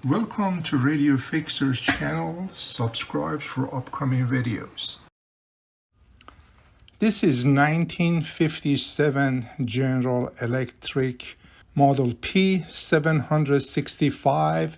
Welcome to Radio Fixer's channel. Subscribe for upcoming videos. This is 1957 General Electric Model P765.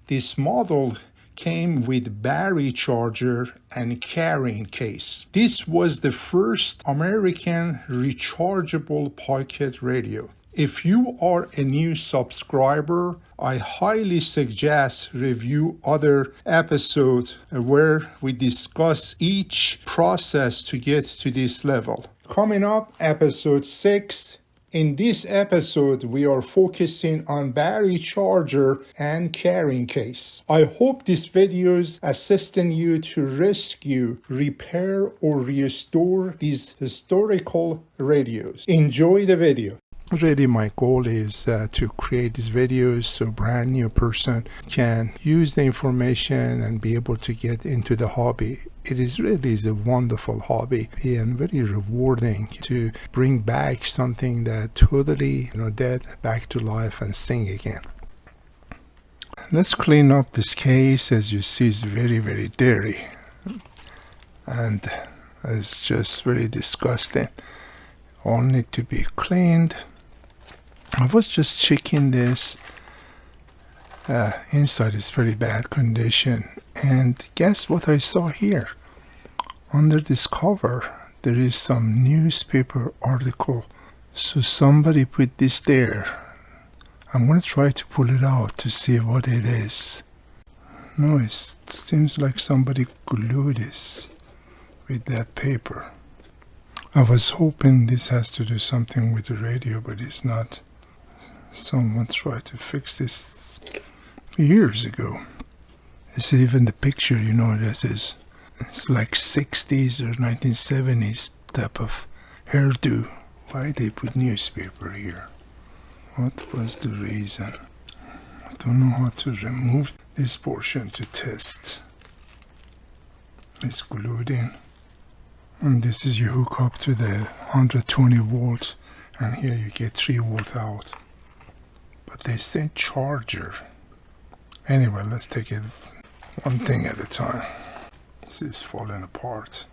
This model came with battery charger and carrying case. This was the first American rechargeable pocket radio. If you are a new subscriber, I highly suggest review other episodes where we discuss each process to get to this level. Coming up, episode 6. In this episode, we are focusing on battery charger and carrying case. I hope this video is assisting you to rescue, repair, or restore these historical radios. Enjoy the video. Really, my goal is to create these videos so a brand new person can use the information and be able to get into the hobby. It is really a wonderful hobby and very rewarding to bring back something that totally dead back to life and sing again. Let's clean up this case. As you see, it's very dirty and it's just very disgusting. All need to be cleaned. I was just checking this. Inside is very bad condition, and guess what I saw here? Under this cover there is some newspaper article, so somebody put this there. I'm gonna try to pull it out to see what it is. No, it seems like somebody glued this with that paper. I was hoping this has to do something with the radio, but it's not. Someone tried to fix this years ago. It's even the picture, this is, it's like 60s or 1970s type of hairdo. Why they put newspaper here? What was the reason? I don't know how to remove this portion to test. It's glued in. And this is you hook up to the 120 volts, and here you get 3 volt out. But they say charger. Anyway, let's take it one thing at a time. This is falling apart.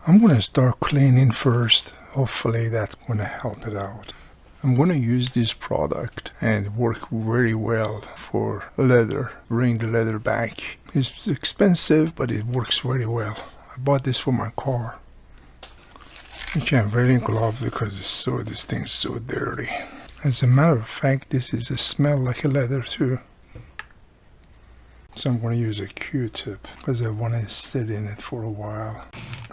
I'm gonna start cleaning first. Hopefully that's gonna help it out. I'm gonna use this product and work very well for leather. Bring the leather back. It's expensive, but it works very well. I bought this for my car. I'm wearing gloves because this thing's so dirty. As a matter of fact, this is a smell like a leather too. So I'm going to use a Q-tip because I want to sit in it for a while.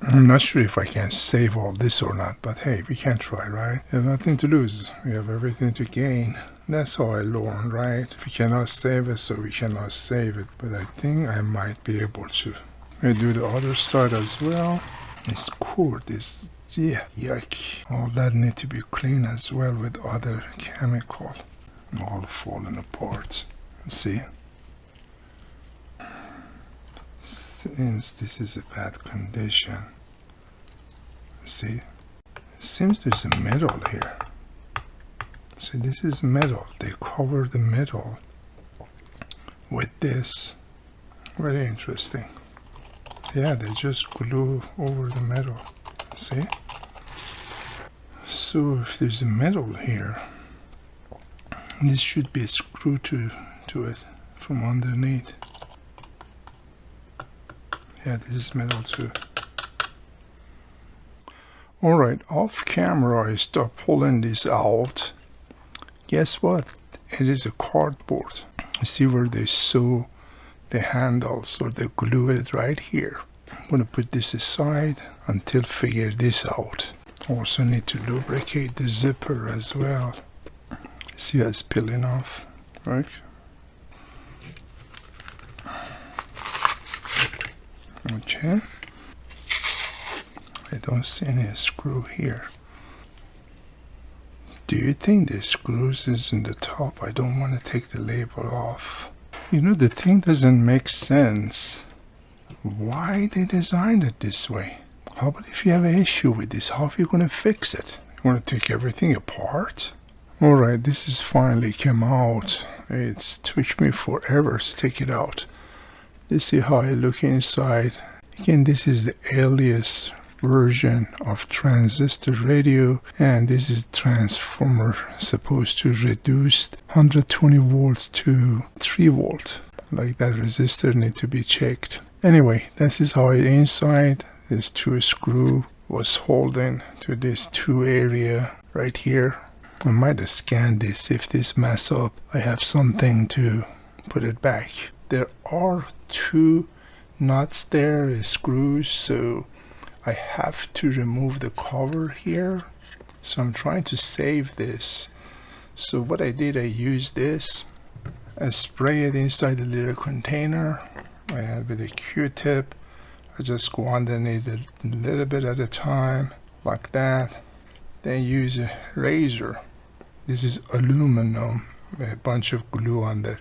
I'm not sure if I can save all this or not, but hey, we can try, right? We have nothing to lose. We have everything to gain. That's how I learn, right? If we cannot save it, so we cannot save it. But I think I might be able to. I do the other side as well. This cord is, yuck. All that need to be cleaned as well with other chemical. All falling apart. See? Since this is a bad condition. See? It seems there's a metal here. See, this is metal. They cover the metal with this. Very interesting. Yeah, they just glue over the metal. See? So if there's a metal here, this should be screwed to it from underneath. Yeah, this is metal too. Alright, off camera I start pulling this out. Guess what? It is a cardboard. See where they sew the handles, or they glue it right here. I'm going to put this aside until figure this out. Also need to lubricate the zipper as well. See how it's peeling off, right? Okay. I don't see any screw here. Do you think the screws is in the top? I don't want to take the label off. The thing doesn't make sense. Why they designed it this way? How about if you have an issue with this? How are you going to fix it? You want to take everything apart? Alright, this is finally came out. It took me forever to take it out. You see how I look inside. Again, this is the earliest version of transistor radio, and this is transformer supposed to reduce 120 volts to 3 volt. Like that resistor need to be checked. Anyway, this is how it inside. This 2 screw was holding to this 2 area right here. I might scan this. If this mess up, I have something to put it back. There are 2 nuts there, screws, so I have to remove the cover here. So I'm trying to save this. So what I did, I used this. I spray it inside the little container, and with a Q-tip I just go underneath it a little bit at a time, like that. Then use a razor. This is aluminum, a bunch of glue on there.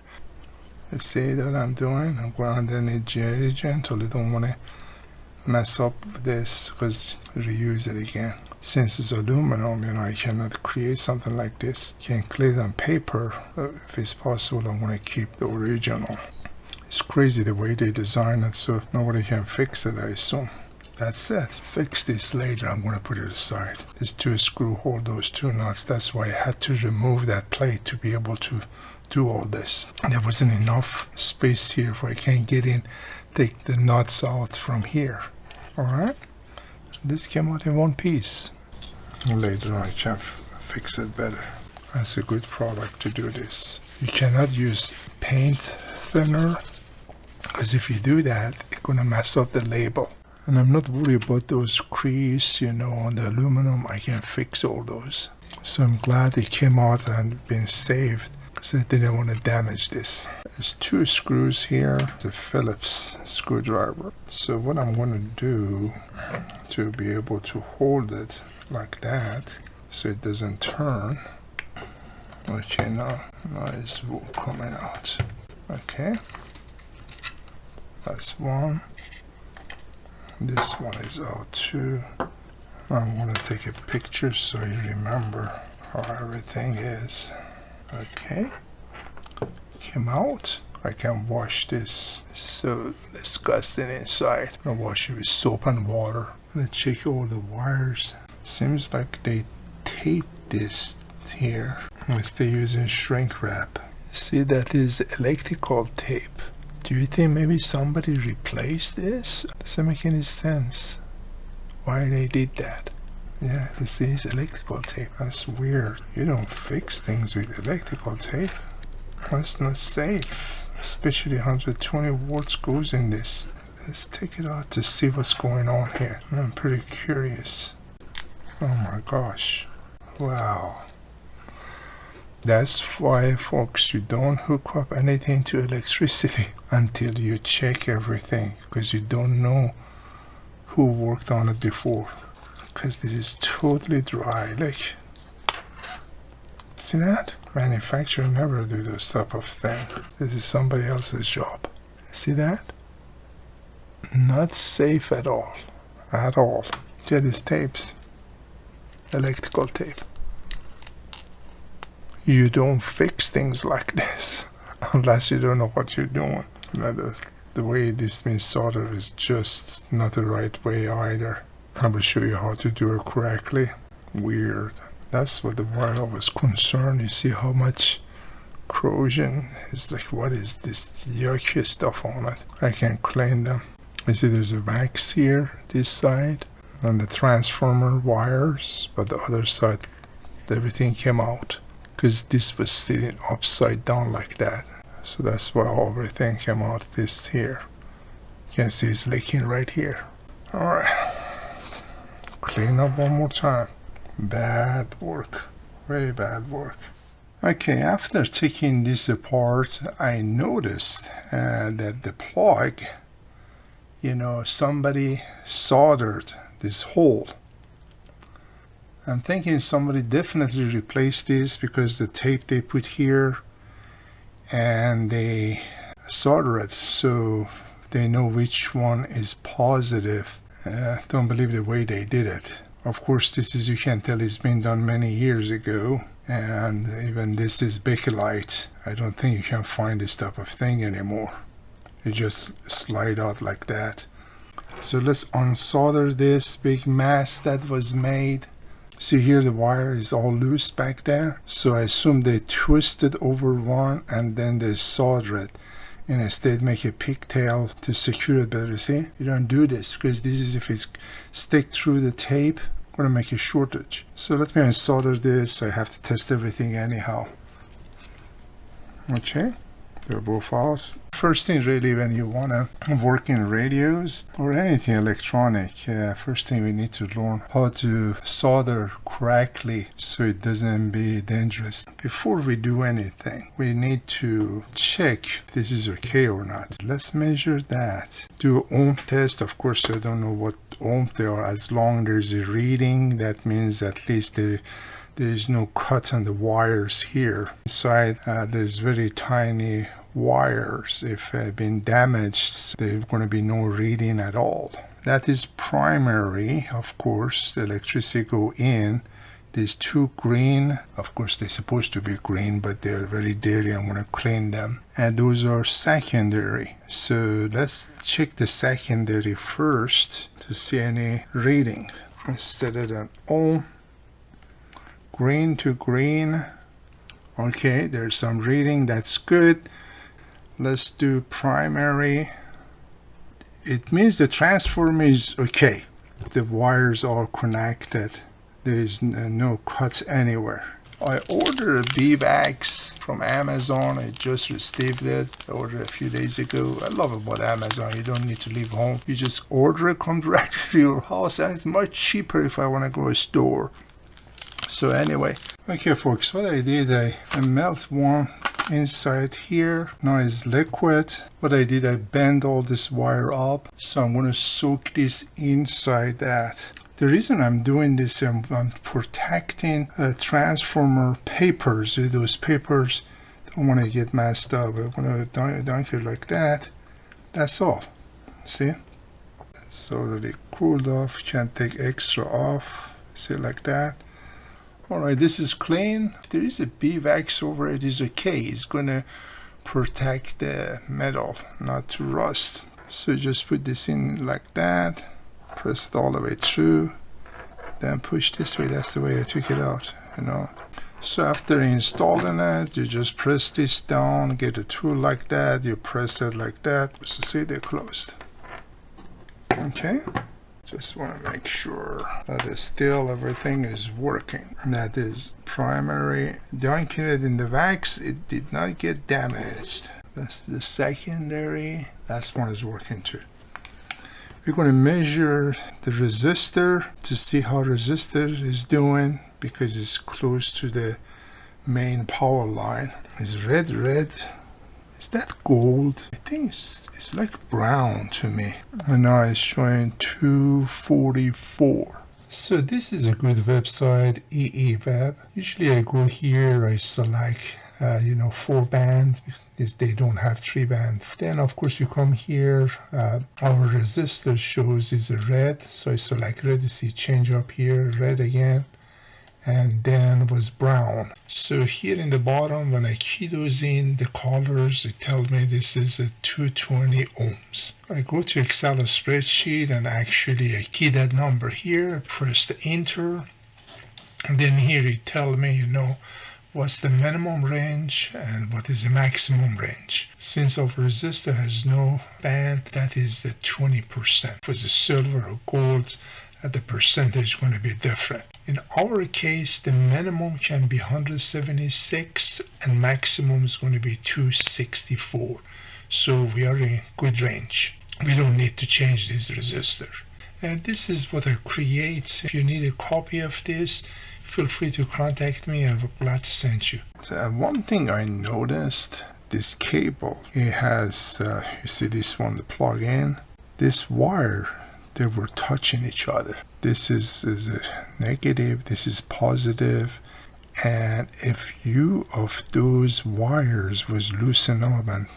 You see what I'm doing? I'm going underneath very gently. Don't want to mess up this because reuse it again. Since it's aluminum, I cannot create something like this. Can clean it on paper. If it's possible, I want to keep the original. It's crazy the way they design it, so nobody can fix it, I assume. That's it. Fix this later. I'm going to put it aside. These 2 screws hold those 2 nuts. That's why I had to remove that plate to be able to do all this. There wasn't enough space here if I can't get in, take the nuts out from here. Alright? This came out in 1 piece. Later on I can fix it better. That's a good product to do this. You cannot use paint thinner, because if you do that, it's going to mess up the label. And I'm not worried about those crease, on the aluminum. I can fix all those. So I'm glad it came out and been saved, because I didn't want to damage this. There's 2 screws here. It's a Phillips screwdriver. So what I'm going to do to be able to hold it like that so it doesn't turn. Okay, now it's coming out. Okay, that's 1. This one is out too. I'm going to take a picture so you remember how everything is. Okay, came out. I can wash this. So disgusting inside. I wash it with soap and water. I'm going to check all the wires. Seems like they taped this here. Unless they're using shrink wrap. See, that is electrical tape. Do you think maybe somebody replaced this? Doesn't make any sense why they did that. Yeah, this is electrical tape. That's weird. You don't fix things with electrical tape. That's not safe. Especially 120 volts goes in this. Let's take it out to see what's going on here. I'm pretty curious. Oh my gosh. Wow. That's why, folks, you don't hook up anything to electricity until you check everything, because you don't know who worked on it before. Because this is totally dry. Look. See that? Manufacturer never do this type of thing. This is somebody else's job. See that? Not safe at all. At all. Yeah, these tapes. Electrical tape. You don't fix things like this unless you don't know what you're doing. The way this been soldered is just not the right way either. I will show you how to do it correctly. Weird. That's what the wire was concerned. You see how much corrosion? It's like, what is this yucky stuff on it? I can clean them. You see there's a wax here, this side, and the transformer wires, but the other side, everything came out. Because this was sitting upside down like that. So that's why everything came out this here. You can see it's leaking right here. Alright. Clean up one more time. Bad work. Very bad work. Okay, after taking this apart, I noticed that the plug, somebody soldered this hole. I'm thinking somebody definitely replaced this because the tape they put here and they solder it so they know which one is positive. Don't believe the way they did it. Of course, this is, you can tell, it's been done many years ago, And even this is Bakelite. I don't think you can find this type of thing anymore. You just slide out like that. So let's unsolder this big mess that was made. See here, the wire is all loose back there. So I assume they twisted over one and then they solder it. And instead make a pigtail to secure it better. See, you don't do this because this is, if it's stick through the tape, gonna make a shortage. So let me unsolder this. I have to test everything anyhow. Okay, they're both out. First thing really, when you wanna work in radios or anything electronic, first thing we need to learn how to solder correctly so it doesn't be dangerous. Before we do anything, we need to check if this is okay or not. Let's measure that. Do an ohm test. Of course, I don't know what ohm they are. As long as there's a reading, that means at least there is no cut on the wires here. Inside, there's very tiny wires. If they've been damaged, there's going to be no reading at all. That is primary. Of course, the electricity go in. These two green, of course they're supposed to be green, but they're very dirty. I'm going to clean them. And those are secondary. So let's check the secondary first to see any reading. Instead of an ohm, green to green. Okay, there's some reading. That's good. Let's do primary. It means the transformer is okay. The wires are connected. There is no cuts anywhere. I ordered a beeswax from Amazon. I just received it. I ordered it a few days ago. I love about Amazon. You don't need to leave home. You just order it, come directly to your house, and it's much cheaper if I want to go to a store. So anyway, okay folks, what I did, I melt one inside here. Now it's liquid. What I did, I bend all this wire up. So I'm going to soak this inside that. The reason I'm doing this, I'm protecting transformer papers. Those papers don't want to get messed up. I'm going to dunk it like that. That's all. See? It's already cooled off. Can't take extra off. See, like that. Alright, this is clean. If there is a beeswax over it, is okay. It's going to protect the metal not to rust. So just put this in like that. Press it all the way through. Then push this way. That's the way I took it out, you know. So after installing it, you just press this down. Get a tool like that. You press it like that. So see, they're closed. Okay. Just want to make sure that is still everything is working. And that is primary. Dunking it in the wax, it did not get damaged. That's the secondary. That one is working too. We're going to measure the resistor to see how resistor is doing because it's close to the main power line. It's red. Is that gold? I think it's like brown to me. And now it's showing 244. So this is a good website, EEWeb. Usually I go here, I select 4 bands. If they don't have 3 bands. Then of course you come here, our resistor shows is a red. So I select red, you see change up here, red again. And then was brown. So here in the bottom, when I key those in the colors, it tells me this is a 220 ohms. I go to Excel spreadsheet and actually I key that number here, press the enter, and then here it tells me, what's the minimum range and what is the maximum range. Since our resistor has no band, that is the 20%. For the silver or gold, the percentage is going to be different. In our case, the minimum can be 176 and maximum is going to be 264. So we are in good range. We don't need to change this resistor. And this is what I create. If you need a copy of this, feel free to contact me and I'm glad to send you. So one thing I noticed, this cable, it has, you see this one, the plug in, this wire, they were touching each other. This is a negative, this is positive, and a few of those wires was loosened up and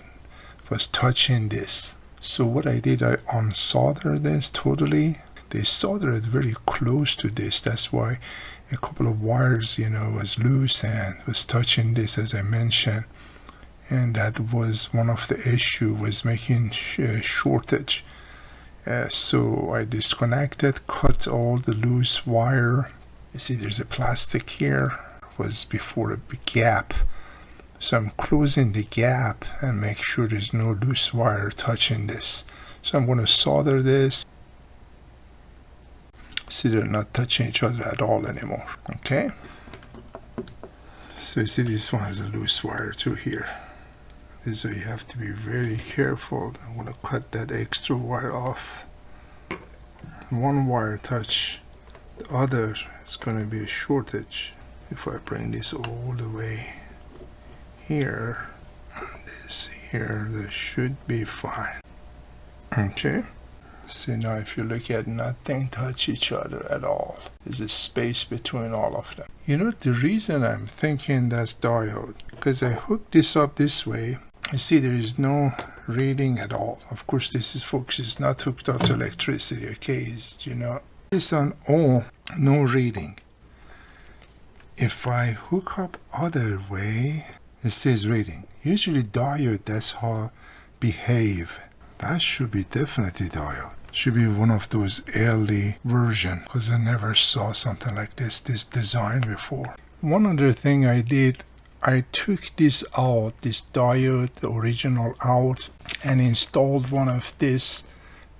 was touching this. So what I did, I unsoldered this totally. They soldered it very close to this. That's why a couple of wires, was loose and was touching this, as I mentioned, and that was one of the issue, was making shortage. So I disconnected, cut all the loose wire. You see there's a plastic here, was before a big gap. So I'm closing the gap and make sure there's no loose wire touching this. So I'm going to solder this. See, they're not touching each other at all anymore. Okay. So you see this one has a loose wire too here. So you have to be very careful. I'm going to cut that extra wire off. One wire touch the other, it's going to be a shortage. If I bring this all the way here and this here, this should be fine. Okay. See, now if you look at, nothing touch each other at all. There's a space between all of them. The reason I'm thinking that's diode, because I hooked this up this way. You see there is no reading at all. Of course this is, folks, is not hooked up to electricity. Okay, this on all, no reading. If I hook up other way, it says reading. Usually diode, that's how behave. That should be definitely diode. Should be one of those early version, because I never saw something like this design before. One other thing I did, I took this out, this diode, the original out, and installed one of this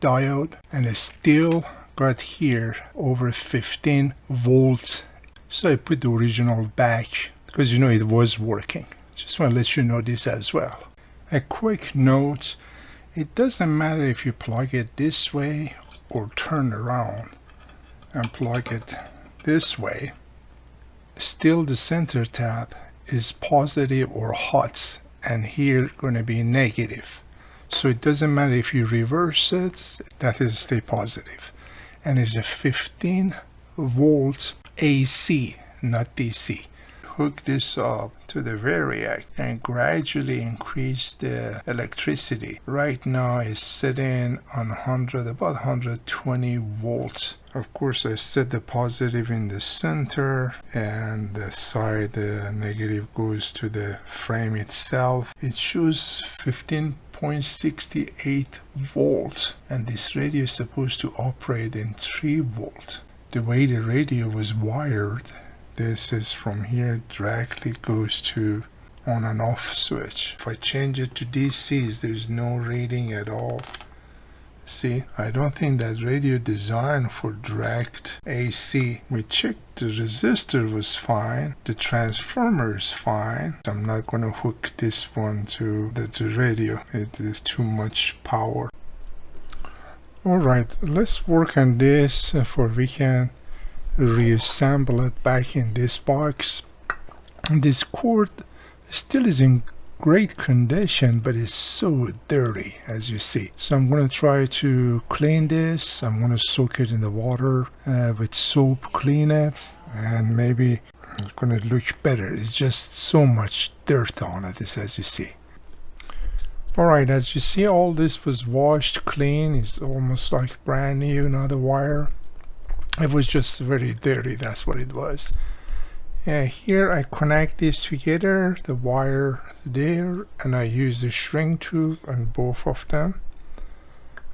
diode, and it still got here over 15 volts. So I put the original back, because it was working. Just want to let you know this as well. A quick note, it doesn't matter if you plug it this way or turn around and plug it this way. Still the center tap is positive or hot, and here going to be negative. So it doesn't matter if you reverse it, that is stay positive. And it's a 15 volt AC, not DC. Hook this up to the variac and gradually increase the electricity. Right now it's sitting on about 120 volts. Of course I set the positive in the center, and the side the negative goes to the frame itself. It shows 15.68 volts, and this radio is supposed to operate in 3 volts. The way the radio was wired, this is from here directly goes to on and off switch. If I change it to DCs, there's no reading at all. See, I don't think that radio designed for direct AC. We checked the resistor was fine, the transformer is fine. I'm not going to hook this one to the radio. It is too much power. Alright, let's work on this for we can reassemble it back in this box. This cord still is in great condition, but it's so dirty, as you see. So I'm going to try to clean this. I'm going to soak it in the water with soap, clean it, and maybe it's going to look better. It's just so much dirt on it, as you see. Alright, as you see, all this was washed clean. It's almost like brand new, the wire. It was just very dirty, that's what it was. Here I connect these together, the wire there, and I use the shrink tube on both of them.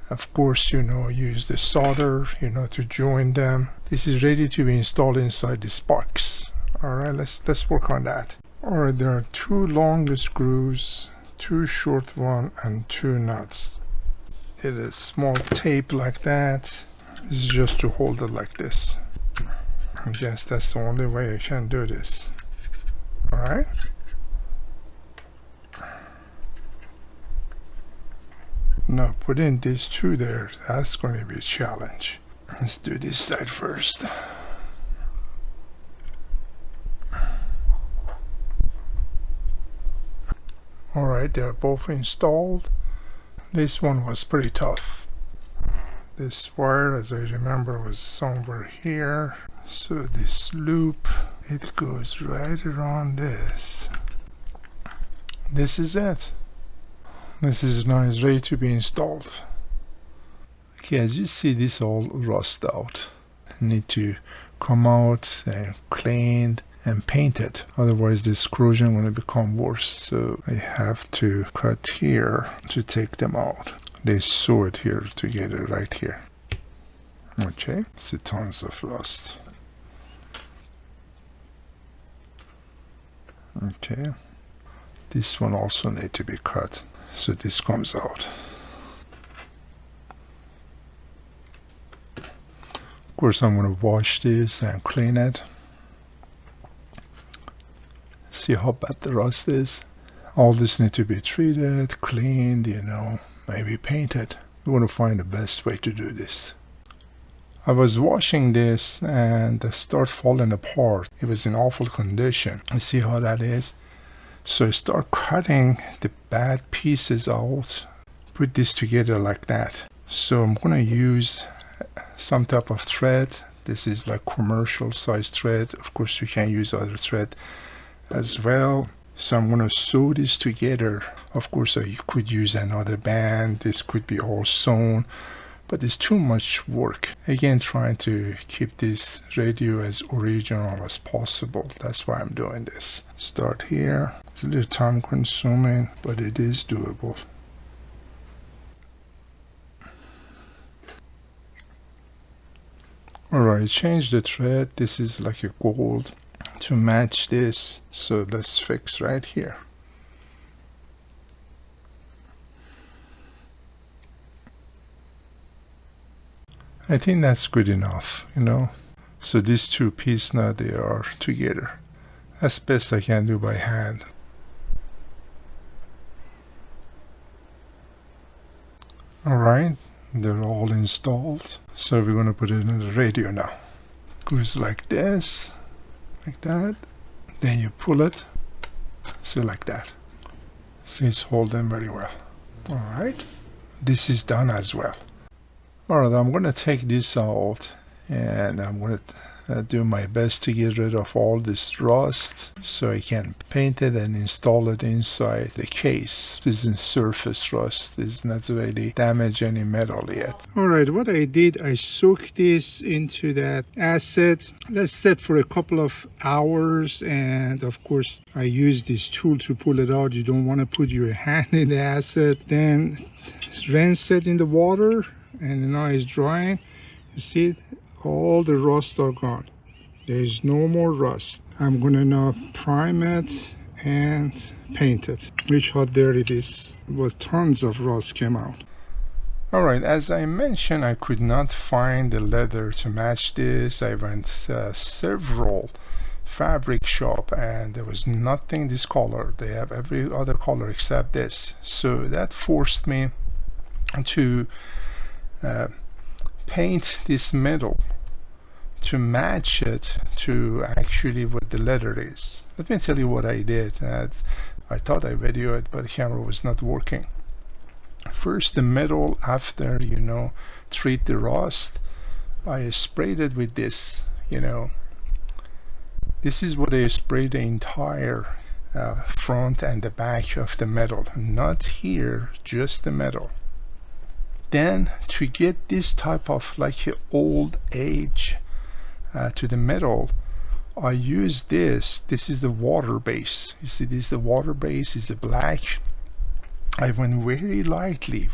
Of course, use the solder, to join them. This is ready to be installed inside this box. Alright, let's work on that. Alright, there are 2 long screws, 2 short ones, and 2 nuts. It is small tape like that. This is just to hold it like this. I guess that's the only way I can do this. Alright. Now putting these 2 there, that's going to be a challenge. Let's do this side first. Alright, they're both installed. This one was pretty tough. This wire, as I remember, was somewhere here. So this loop, it goes right around this. This is it. This is now ready to be installed. Okay, as you see, this all rust out. I need to come out and cleaned and painted. Otherwise this corrosion going to become worse. So I have to cut here to take them out. They sew it here together right here. Okay, see tons of rust. Okay, this one also need to be cut. So this comes out. Of course I'm going to wash this and clean it. See how bad the rust is. All this need to be treated, cleaned, you know, maybe painted. We want to find the best way to do this. I was washing this and it started falling apart. It was in awful condition. You see how that is? So I start cutting the bad pieces out, put this together like that. So I'm going to use some type of thread. This is like commercial size thread. Of course you can use other thread as well. So I'm going to sew this together. Of course you could use another band. This could be all sewn, but it's too much work. Again, trying to keep this radio as original as possible. That's why I'm doing this. Start here. It's a little time consuming, but it is doable. Alright, change the thread. This is like a gold to match this. So let's fix right here. I think that's good enough, you know. So these two pieces now they are together. That's best I can do by hand. Alright, they're all installed. So we're going to put it in the radio now. Goes like this, like that. Then you pull it, so like that. See, it's holding very well. Alright, this is done as well. Alright, I'm going to take this out and I'm going to do my best to get rid of all this rust so I can paint it and install it inside the case. This is surface rust. It's not really damaged any metal yet. Alright, what I did, I soaked this into that acid. Let's set for a couple of hours, and of course I use this tool to pull it out. You don't want to put your hand in the acid. Then rinse it in the water, and now it's drying. You see, all the rust are gone. There is no more rust. I'm gonna now prime it and paint it. Look how dirty it is. It was tons of rust came out. Alright, as I mentioned, I could not find the leather to match this. I went several fabric shop and there was nothing this color. They have every other color except this. So that forced me to paint this metal to match it to actually what the leather is. Let me tell you what I did. I thought I videoed it, but the camera was not working. First, the metal, after, you know, treat the rust, I sprayed it with this, you know. This is what I sprayed the entire front and the back of the metal. Not here, just the metal. Then to get this type of like old age to the metal, I use this. This is the water base. You see, this is the water base, is the black. I went very lightly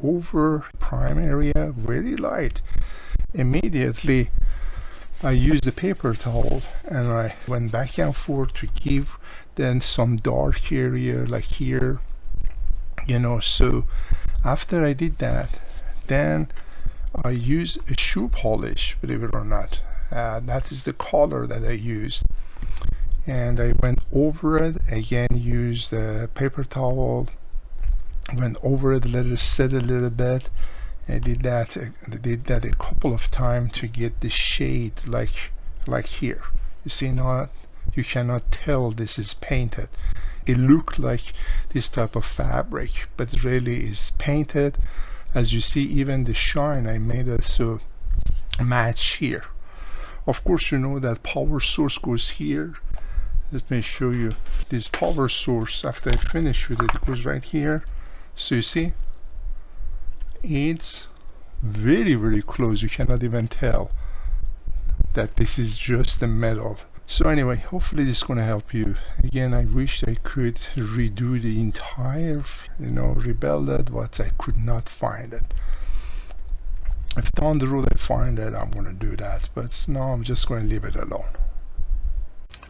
over prime area, very light. Immediately I used the paper towel and I went back and forth to give then some dark area like here, you know. So after I did that, then I use a shoe polish, believe it or not. That is the color that I used, and I went over it again, used the paper towel, went over it, let it set a little bit. I did that a couple of times to get the shade like here. You see, now you cannot tell this is painted. It looked like this type of fabric, but really is painted. As you see, even the shine, I made it so match here. Of course, you know that power source goes here. Let me show you this power source. After I finish with it, it goes right here. So you see, it's very close. You cannot even tell. that this is just a metal. So anyway, hopefully this is going to help you. Again, I wish I could redo the entire, rebuild it, but I could not find it. If down the road I find it, I'm going to do that, but now I'm just going to leave it alone.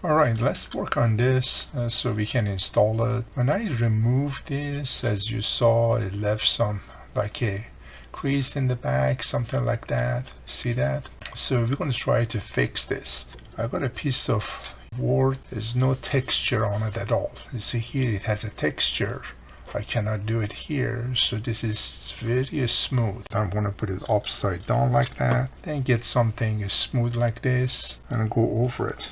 Alright, let's work on this so we can install it. When I removed this, as you saw, it left some like a crease in the back, something like that. See that? So we're going to try to fix this. I got a piece of board. There's no texture on it at all. You see here it has a texture. I cannot do it here, so this is very smooth. I'm going to put it upside down like that, then get something smooth like this and go over it,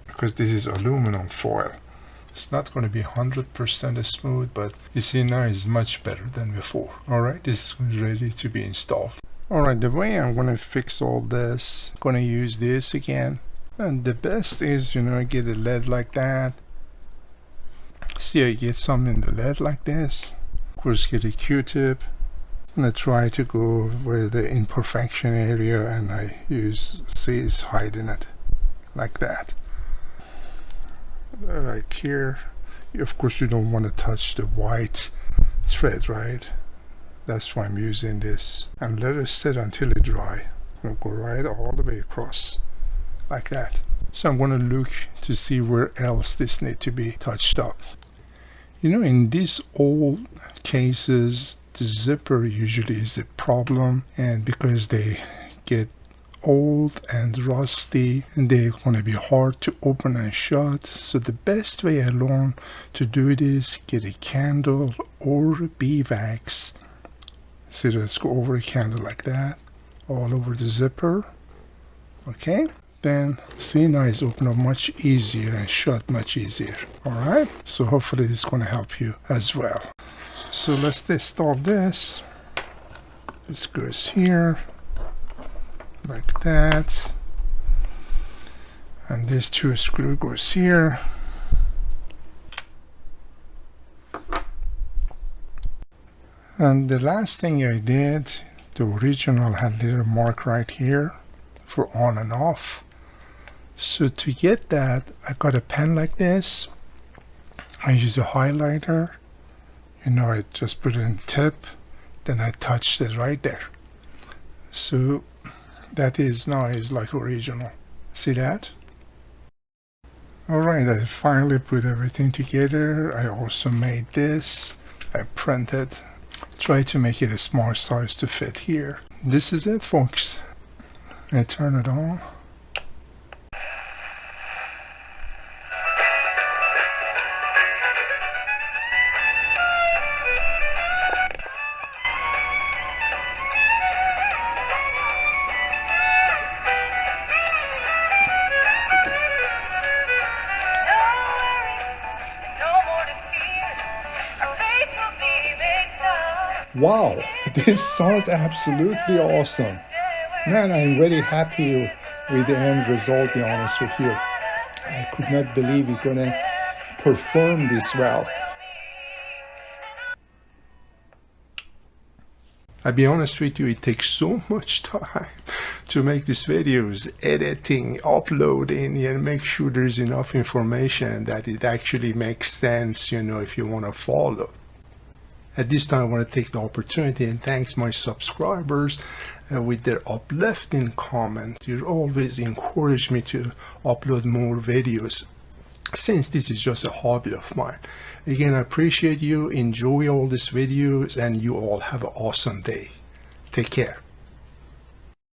because this is aluminum foil. It's not going to be 100% smooth, but you see now it's much better than before. Alright, this is ready to be installed. Alright, the way I'm going to fix all this, I'm going to use this again. And the best is, get a lead like that. See, I get some in the lead like this. Of course, get a Q-tip. I'm going to try to go where the imperfection area, and I use, see, it's hiding it like that. Like here, of course you don't want to touch the white thread, right? That's why I'm using this, and let it sit until it dry. I'm going to go right all the way across like that. So I'm going to look to see where else this needs to be touched up. In these old cases, the zipper usually is a problem, and because they get old and rusty, and they're going to be hard to open and shut. So the best way I learned to do it is get a candle or beeswax. So let's go over a candle like that, all over the zipper. Okay, then see, now it's open up much easier and shut much easier. Alright, so hopefully this is going to help you as well. So let's install this. This goes here like that, and this 2 screw goes here. And the last thing I did, the original had a little mark right here for on and off. So to get that, I got a pen like this. I use a highlighter. I just put it in tip, then I touched it right there. So that is now is like original. See that? Alright, I finally put everything together. I also made this. I printed. Try to make it a small size to fit here. This is it, folks. I turn it on. Wow, this sounds absolutely awesome. Man, I'm very happy with the end result, to be honest with you. I could not believe it's gonna perform this well. I'll be honest with you, it takes so much time to make these videos, editing, uploading, and make sure there's enough information that it actually makes sense, if you want to follow. At this time, I want to take the opportunity and thank my subscribers with their uplifting comments. You always encourage me to upload more videos, since this is just a hobby of mine. Again, I appreciate you. Enjoy all these videos, and you all have an awesome day. Take care.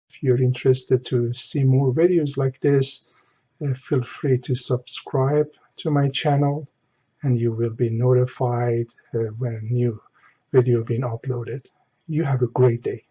If you're interested to see more videos like this, feel free to subscribe to my channel, and you will be notified when new video being uploaded. You have a great day.